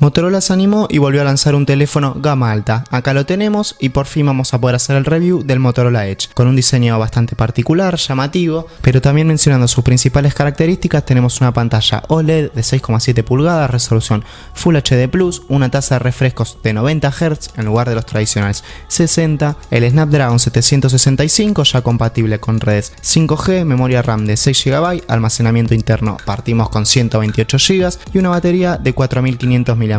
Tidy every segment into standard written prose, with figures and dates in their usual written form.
Motorola se animó y volvió a lanzar un teléfono gama alta. Acá lo tenemos y por fin vamos a poder hacer el review del Motorola Edge, con un diseño bastante particular, llamativo, pero también mencionando sus principales características. Tenemos una pantalla OLED de 6,7 pulgadas, resolución Full HD+, una tasa de refrescos de 90 Hz en lugar de los tradicionales 60, el Snapdragon 765 ya compatible con redes 5G, memoria RAM de 6 GB, almacenamiento interno partimos con 128 GB y una batería de 4500 mAh,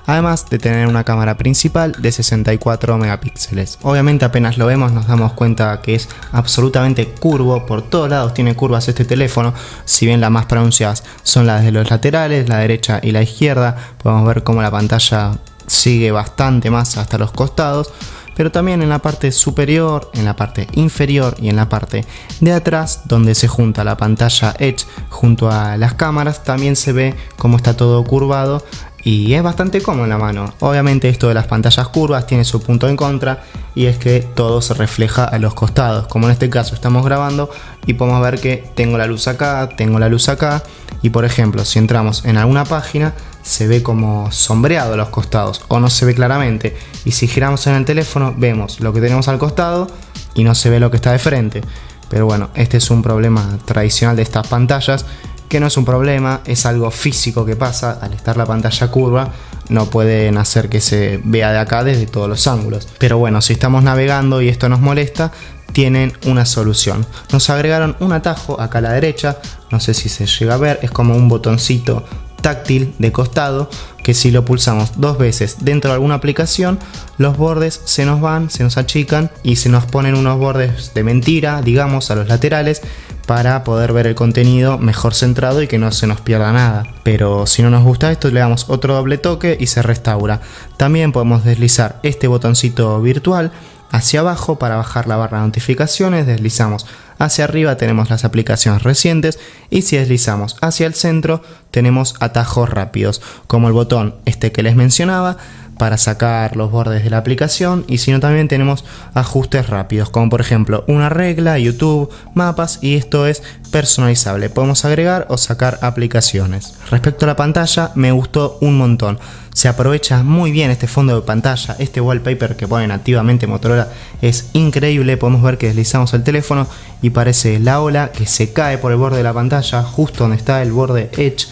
además de tener una cámara principal de 64 megapíxeles. Obviamente apenas lo vemos nos damos cuenta que es absolutamente curvo, por todos lados tiene curvas este teléfono, si bien las más pronunciadas son las de los laterales, la derecha y la izquierda. Podemos ver cómo la pantalla sigue bastante más hasta los costados, pero también en la parte superior, en la parte inferior y en la parte de atrás, donde se junta la pantalla Edge junto a las cámaras, también se ve cómo está todo curvado y es bastante cómodo en la mano. Obviamente esto de las pantallas curvas tiene su punto en contra, y es que todo se refleja a los costados, como en este caso estamos grabando y podemos ver que tengo la luz acá, tengo la luz acá, y por ejemplo si entramos en alguna página se ve como sombreado a los costados o no se ve claramente, y si giramos en el teléfono vemos lo que tenemos al costado y no se ve lo que está de frente. Pero bueno, este es un problema tradicional de estas pantallas, que no es un problema, es algo físico que pasa. Al estar la pantalla curva no pueden hacer que se vea de acá desde todos los ángulos. Pero bueno, si estamos navegando y esto nos molesta, tienen una solución. Nos agregaron un atajo acá a la derecha, no sé si se llega a ver, es como un botoncito táctil de costado, que si lo pulsamos dos veces dentro de alguna aplicación, los bordes se nos van, se nos achican y se nos ponen unos bordes de mentira, digamos, a los laterales, para poder ver el contenido mejor centrado y que no se nos pierda nada. Pero si no nos gusta esto, le damos otro doble toque y se restaura. También podemos deslizar este botoncito virtual hacia abajo para bajar la barra de notificaciones, deslizamos hacia arriba, tenemos las aplicaciones recientes, y si deslizamos hacia el centro tenemos atajos rápidos, como el botón este que les mencionaba para sacar los bordes de la aplicación, y si no también tenemos ajustes rápidos, como por ejemplo una regla, YouTube, mapas, y esto es personalizable, podemos agregar o sacar aplicaciones. Respecto a la pantalla, me gustó un montón. Se aprovecha muy bien este fondo de pantalla, este wallpaper que pone nativamente Motorola es increíble. Podemos ver que deslizamos el teléfono y parece la ola que se cae por el borde de la pantalla, justo donde está el borde Edge,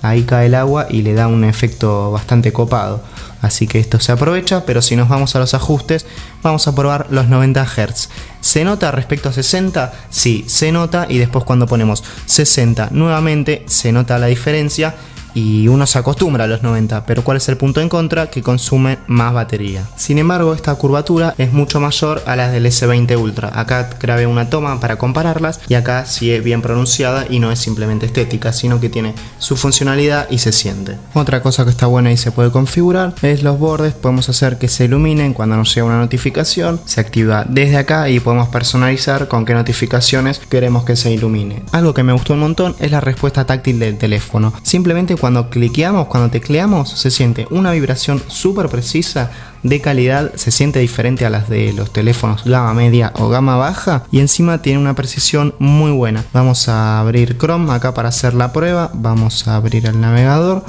ahí cae el agua y le da un efecto bastante copado. Así que esto se aprovecha, pero si nos vamos a los ajustes, vamos a probar los 90 Hz. ¿Se nota respecto a 60? Sí, se nota, y después cuando ponemos 60 nuevamente se nota la diferencia y uno se acostumbra a los 90, pero ¿cuál es el punto en contra? Que consume más batería. Sin embargo, esta curvatura es mucho mayor a las del S20 Ultra. Acá grabé una toma para compararlas y acá sí es bien pronunciada y no es simplemente estética, sino que tiene su funcionalidad y se siente. Otra cosa que está buena y se puede configurar es los bordes. Podemos hacer que se iluminen cuando nos llega una notificación, se activa desde acá y podemos personalizar con qué notificaciones queremos que se ilumine. Algo que me gustó un montón es la respuesta táctil del teléfono. Simplemente cuando cliqueamos, cuando tecleamos, se siente una vibración súper precisa, de calidad, se siente diferente a las de los teléfonos gama media o gama baja, y encima tiene una precisión muy buena. Vamos a abrir Chrome acá para hacer la prueba, vamos a abrir el navegador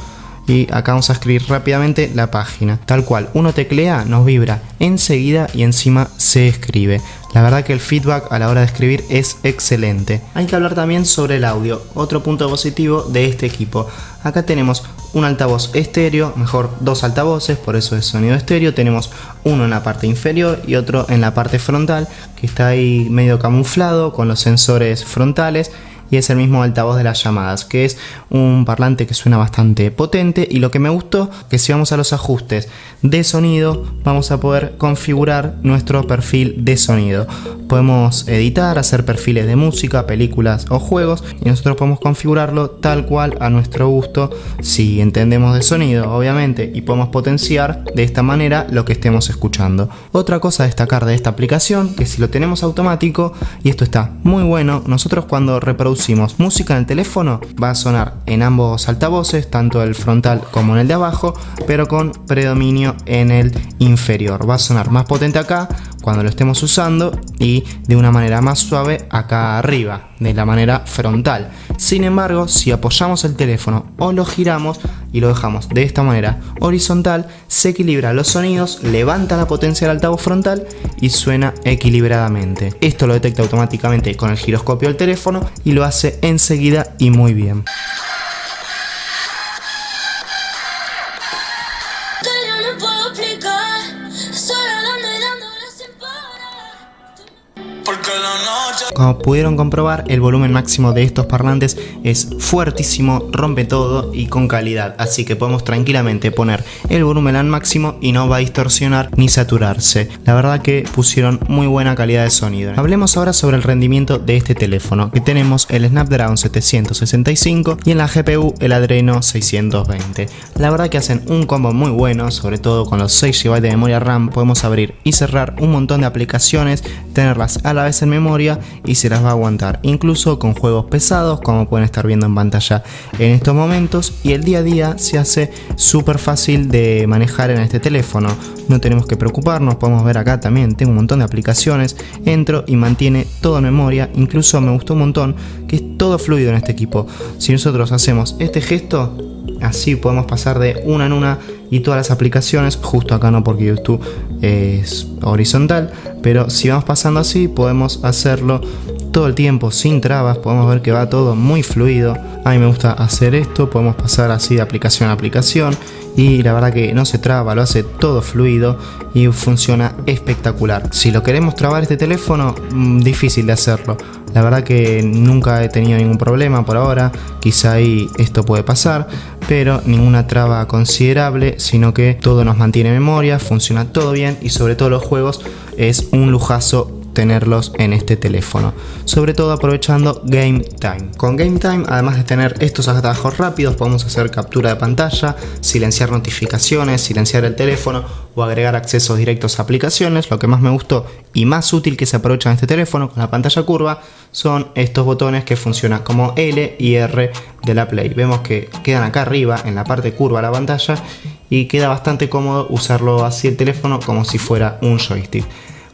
y acá vamos a escribir rápidamente la página. Tal cual, uno teclea, nos vibra enseguida y encima se escribe. La verdad que el feedback a la hora de escribir es excelente. Hay que hablar también sobre el audio, otro punto positivo de este equipo. Acá tenemos un altavoz estéreo, mejor dos altavoces, por eso es sonido estéreo. Tenemos uno en la parte inferior y otro en la parte frontal, que está ahí medio camuflado con los sensores frontales. Y es el mismo altavoz de las llamadas, que es un parlante que suena bastante potente. Y lo que me gustó, que si vamos a los ajustes de sonido, vamos a poder configurar nuestro perfil de sonido. Podemos editar, hacer perfiles de música, películas o juegos, y nosotros podemos configurarlo tal cual a nuestro gusto, si entendemos de sonido, obviamente, y podemos potenciar de esta manera lo que estemos escuchando. Otra cosa a destacar de esta aplicación, que si lo tenemos automático, y esto está muy bueno, nosotros cuando reproducimos música en el teléfono va a sonar en ambos altavoces, tanto el frontal como en el de abajo, pero con predominio en el inferior. Va a sonar más potente acá cuando lo estemos usando y de una manera más suave acá arriba, de la manera frontal. Sin embargo, si apoyamos el teléfono o lo giramos, y lo dejamos de esta manera horizontal, se equilibra los sonidos, levanta la potencia del altavoz frontal y suena equilibradamente. Esto lo detecta automáticamente con el giroscopio del teléfono y lo hace enseguida y muy bien. Como pudieron comprobar, el volumen máximo de estos parlantes es fuertísimo, rompe todo y con calidad, así que podemos tranquilamente poner el volumen al máximo y no va a distorsionar ni saturarse. La verdad que pusieron muy buena calidad de sonido. Hablemos ahora sobre el rendimiento de este teléfono, que tenemos el Snapdragon 765 y en la GPU el Adreno 620. La verdad que hacen un combo muy bueno, sobre todo con los 6 GB de memoria RAM podemos abrir y cerrar un montón de aplicaciones, tenerlas a la vez en memoria y se las va a aguantar, incluso con juegos pesados como pueden estar viendo en pantalla en estos momentos, y el día a día se hace súper fácil de manejar en este teléfono. No tenemos que preocuparnos, podemos ver acá también, tengo un montón de aplicaciones, entro y mantiene todo en memoria, incluso me gustó un montón que es todo fluido en este equipo. Si nosotros hacemos este gesto, así podemos pasar de una en una y todas las aplicaciones, justo acá no porque YouTube es horizontal, pero si vamos pasando así podemos hacerlo todo el tiempo sin trabas, podemos ver que va todo muy fluido. A mí me gusta hacer esto, podemos pasar así de aplicación a aplicación y la verdad que no se traba, lo hace todo fluido y funciona espectacular. Si lo queremos trabar este teléfono, difícil de hacerlo. La verdad que nunca he tenido ningún problema por ahora, quizá ahí esto puede pasar, pero ninguna traba considerable, sino que todo nos mantiene en memoria, funciona todo bien y sobre todo los juegos es un lujazo tenerlos en este teléfono, sobre todo aprovechando Game Time. Con Game Time, además de tener estos atajos rápidos, podemos hacer captura de pantalla, silenciar notificaciones, silenciar el teléfono o agregar accesos directos a aplicaciones. Lo que más me gustó y más útil que se aprovecha en este teléfono con la pantalla curva son estos botones que funcionan como L y R de la Play. Vemos que quedan acá arriba en la parte curva de la pantalla y queda bastante cómodo usarlo así el teléfono como si fuera un joystick.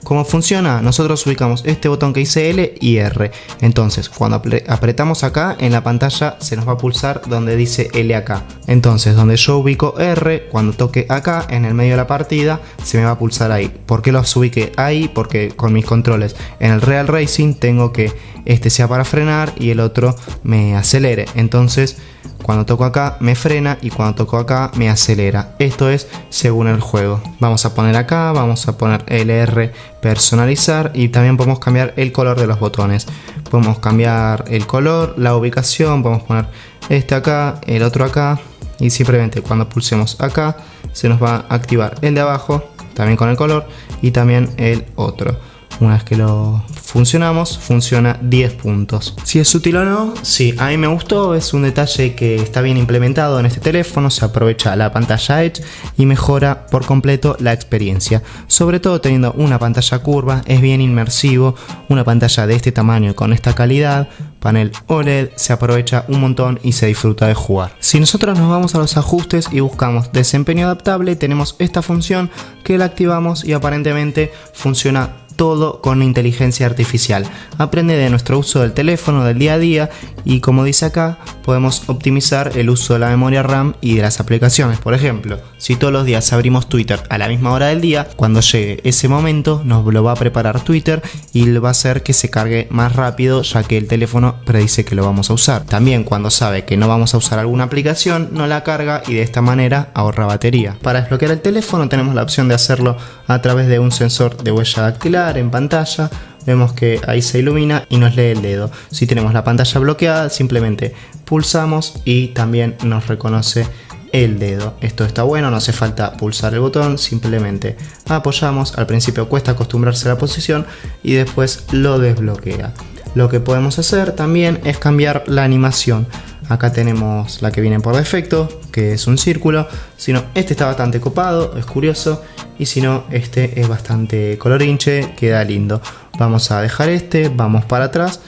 ¿Cómo funciona? Nosotros ubicamos este botón que dice L y R. Entonces, cuando apretamos acá en la pantalla se nos va a pulsar donde dice L acá. Entonces, donde yo ubico R, cuando toque acá en el medio de la partida, se me va a pulsar ahí. ¿Por qué los ubiqué ahí? Porque con mis controles en el Real Racing tengo que este sea para frenar y el otro me acelere. Entonces, cuando toco acá me frena y cuando toco acá me acelera. Esto es según el juego. Vamos a poner acá, vamos a poner LR personalizar y también podemos cambiar el color de los botones. Podemos cambiar el color, la ubicación, podemos poner este acá, el otro acá y simplemente cuando pulsemos acá se nos va a activar el de abajo también con el color y también el otro. Una vez que lo funcionamos, funciona 10 puntos. Si es útil o no, sí, a mí me gustó, es un detalle que está bien implementado en este teléfono, se aprovecha la pantalla Edge y mejora por completo la experiencia. Sobre todo teniendo una pantalla curva, es bien inmersivo, una pantalla de este tamaño con esta calidad, panel OLED, se aprovecha un montón y se disfruta de jugar. Si nosotros nos vamos a los ajustes y buscamos desempeño adaptable, tenemos esta función que la activamos y aparentemente funciona todo con inteligencia artificial. Aprende de nuestro uso del teléfono del día a día y como dice acá, podemos optimizar el uso de la memoria RAM y de las aplicaciones. Por ejemplo, si todos los días abrimos Twitter a la misma hora del día, cuando llegue ese momento nos lo va a preparar Twitter y va a hacer que se cargue más rápido, ya que el teléfono predice que lo vamos a usar. También cuando sabe que no vamos a usar alguna aplicación, no la carga y de esta manera ahorra batería. Para desbloquear el teléfono tenemos la opción de hacerlo a través de un sensor de huella dactilar en pantalla. Vemos que ahí se ilumina y nos lee el dedo. Si tenemos la pantalla bloqueada, simplemente pulsamos y también nos reconoce el dedo. Esto está bueno, no hace falta pulsar el botón, simplemente apoyamos. Al principio cuesta acostumbrarse a la posición y después lo desbloquea. Lo que podemos hacer también es cambiar la animación. Acá tenemos la que viene por defecto, que es un círculo. Si no, este está bastante copado, es curioso. Y si no, este es bastante colorinche, queda lindo. Vamos a dejar este, vamos para atrás.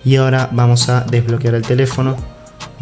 Y ahora vamos a desbloquear el teléfono.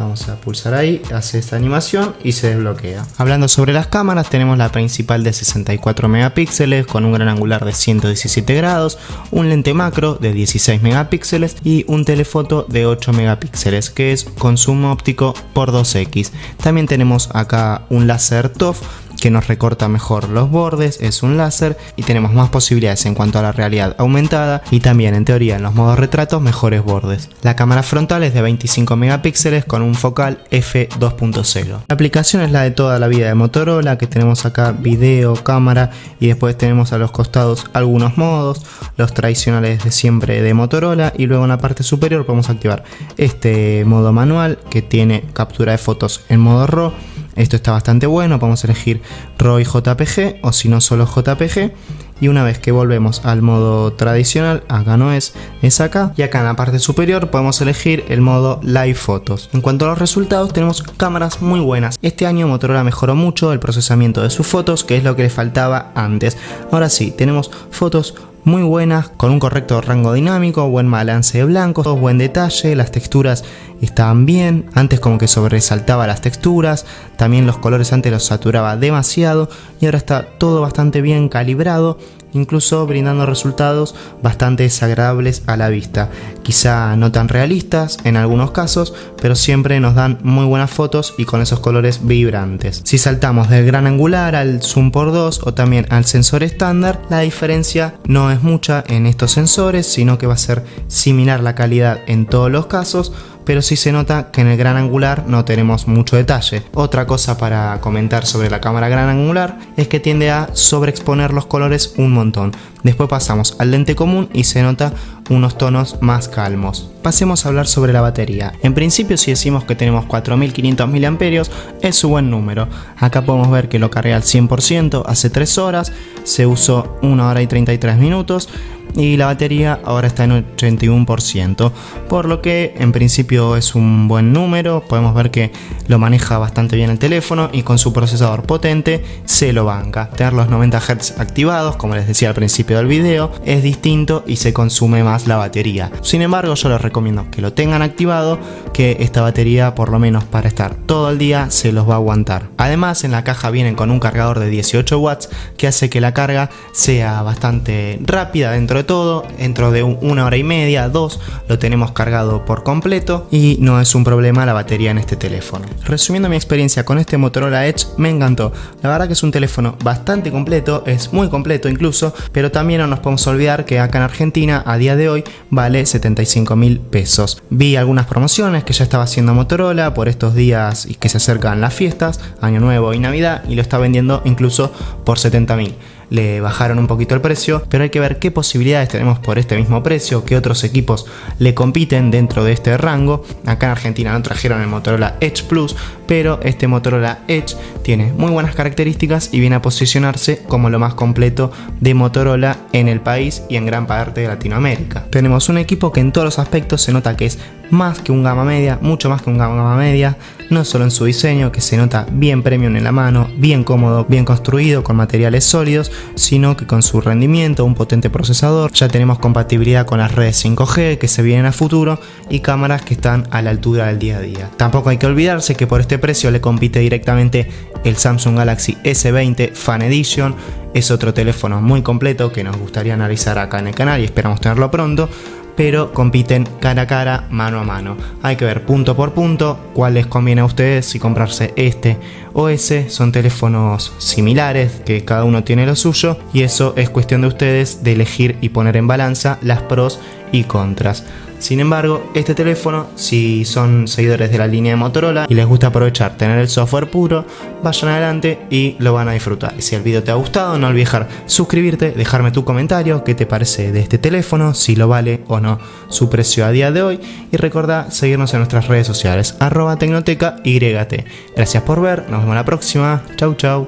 Vamos a pulsar ahí, hace esta animación y se desbloquea. Hablando sobre las cámaras, tenemos la principal de 64 megapíxeles con un gran angular de 117 grados, un lente macro de 16 megapíxeles y un telefoto de 8 megapíxeles que es con zoom óptico por 2x. También tenemos acá un láser TOF que nos recorta mejor los bordes, es un láser y tenemos más posibilidades en cuanto a la realidad aumentada y también en teoría en los modos retratos mejores bordes. La cámara frontal es de 25 megapíxeles con un focal f2.0. La aplicación es la de toda la vida de Motorola, que tenemos acá video, cámara y después tenemos a los costados algunos modos, los tradicionales de siempre de Motorola, y luego en la parte superior podemos activar este modo manual que tiene captura de fotos en modo RAW. Esto está bastante bueno, podemos elegir RAW y JPG o si no solo JPG, y una vez que volvemos al modo tradicional, acá no es acá, y acá en la parte superior podemos elegir el modo Live Photos. En cuanto a los resultados, tenemos cámaras muy buenas. Este año Motorola mejoró mucho el procesamiento de sus fotos, que es lo que le faltaba antes. Ahora sí, tenemos fotos muy buenas, con un correcto rango dinámico, buen balance de blancos, buen detalle, las texturas estaban bien, antes como que sobresaltaba las texturas, también los colores antes los saturaba demasiado y ahora está todo bastante bien calibrado, incluso brindando resultados bastante desagradables a la vista, quizá no tan realistas en algunos casos, pero siempre nos dan muy buenas fotos y con esos colores vibrantes. Si saltamos del gran angular al zoom por 2 o también al sensor estándar, la diferencia no es mucha en estos sensores, sino que va a ser similar la calidad en todos los casos, pero sí se nota que en el gran angular no tenemos mucho detalle. Otra cosa para comentar sobre la cámara gran angular es que tiende a sobreexponer los colores un montón. Después pasamos al lente común y se nota unos tonos más calmos. Pasemos a hablar sobre la batería. En principio, si decimos que tenemos 4500 mAh, es un buen número. Acá podemos ver que lo cargué al 100% hace 3 horas, se usó 1 hora y 33 minutos y la batería ahora está en 81%, por lo que en principio es un buen número. Podemos ver que lo maneja bastante bien el teléfono y con su procesador potente se lo banca. Tener los 90 Hz activados, como les decía al principio del video, es distinto y se consume más la batería. Sin embargo, yo les recomiendo que lo tengan activado, que esta batería por lo menos para estar todo el día se los va a aguantar. Además, en la caja vienen con un cargador de 18 watts que hace que la carga sea bastante rápida dentro de todo. Dentro de 1 hora y media, 2, lo tenemos cargado por completo y no es un problema la batería en este teléfono. Resumiendo mi experiencia con este Motorola Edge, me encantó. La verdad que es un teléfono bastante completo, es muy completo incluso, pero también no nos podemos olvidar que acá en Argentina a día de hoy vale 75.000 pesos. Vi algunas promociones que ya estaba haciendo Motorola por estos días y que se acercan las fiestas, Año Nuevo y Navidad, y lo está vendiendo incluso por 70.000. Le bajaron un poquito el precio, pero hay que ver qué posibilidades tenemos por este mismo precio, qué otros equipos le compiten dentro de este rango. Acá en Argentina no trajeron el Motorola Edge Plus, pero este Motorola Edge tiene muy buenas características y viene a posicionarse como lo más completo de Motorola en el país y en gran parte de Latinoamérica. Tenemos un equipo que en todos los aspectos se nota que es más que un gama media, mucho más que un gama media, no solo en su diseño, que se nota bien premium en la mano, bien cómodo, bien construido, con materiales sólidos, sino que con su rendimiento, un potente procesador, ya tenemos compatibilidad con las redes 5G que se vienen a futuro y cámaras que están a la altura del día a día. Tampoco hay que olvidarse que por este precio le compite directamente el Samsung Galaxy S20 Fan Edition. Es otro teléfono muy completo que nos gustaría analizar acá en el canal y esperamos tenerlo pronto, pero compiten cara a cara, mano a mano. Hay que ver punto por punto cuál les conviene a ustedes, si comprarse este o ese. Son teléfonos similares, que cada uno tiene lo suyo, y eso es cuestión de ustedes de elegir y poner en balanza las pros y contras. Sin embargo, este teléfono, si son seguidores de la línea de Motorola y les gusta aprovechar tener el software puro, vayan adelante y lo van a disfrutar. Y si el video te ha gustado, no olvides suscribirte, dejarme tu comentario, qué te parece de este teléfono, si lo vale o no su precio a día de hoy, y recordá seguirnos en nuestras redes sociales, @tecnoteca YT. Gracias por ver, nos vemos la próxima, chau chau.